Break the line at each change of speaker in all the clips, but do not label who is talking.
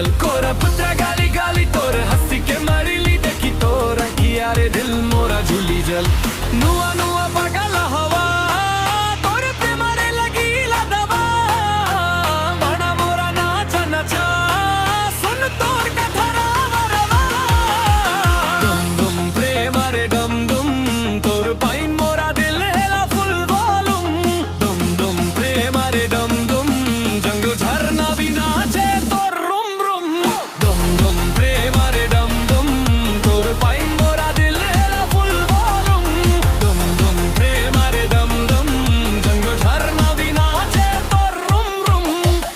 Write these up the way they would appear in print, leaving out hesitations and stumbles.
जल कोरा पुत्रा गाली गाली तोर हंसी के मरिली देखी तोर यारे दिल मोरा झूली जल नुआ नुआ पागल हवा तोर प्रेमारे लगी दवा बड़ा मोरा नाचा नचा सुन तोर कथा रावा डम डम प्रेमारे डम डम तोर पाइन मोरा दिल हेला फुल वॉल्यूम डम डम प्रेमारे डम डम जंगल झरना भी नाचे तोर रुम रुम डम डम प्रेमारे डम डम तोर पाइन मोरा दिल हेला फुल वॉल्यूम डम डम प्रेमारे डम डम जंगल झरना भी नाचे तोर रुम रुम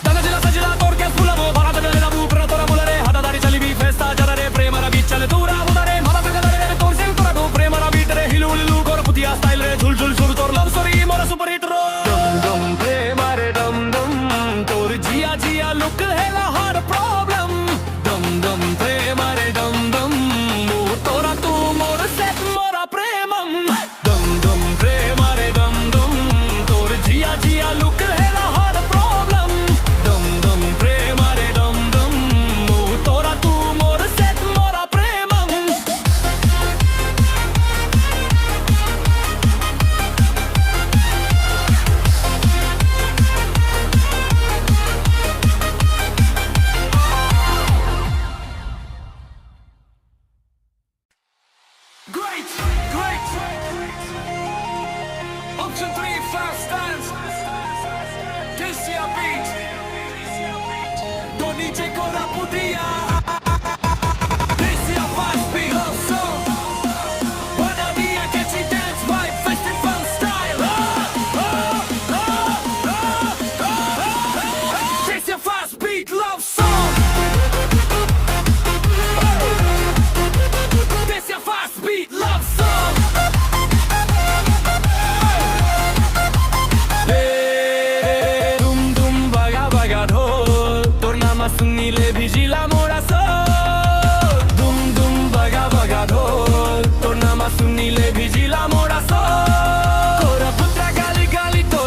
दना जिला सजिला तोर के फुलवो भरा दगले ना बुपरा तोरा बुलरे हातादारी चली भी फेस्ता जरा प्रेमरा बीच चले दूरा उदारे माला तगले तोर सिल तोरा गो प्रेमरा बीट रे हिलू हिलू कोर पुतिया स्टाइल रे झुल झुल सुर तोर लव स्टोरी मोरा सुपर हिट रो डम डम प्रेमरे डम डम तोर जिया जिया लुक हेला हर प्रॉब्लम डम डम प्रेमरे डम डम तोरा तू मोर सेट मोरा प्रेमम डम डम प्रेमरे डम डम तोर जिया जिया लुक हेला हर प्रॉब्लम डम डम प्रेमरे डम डम तोरा तू मोर सेट मोरा Premam Great, great. Option 3, fast dance. This year beat. Don't need to go up with the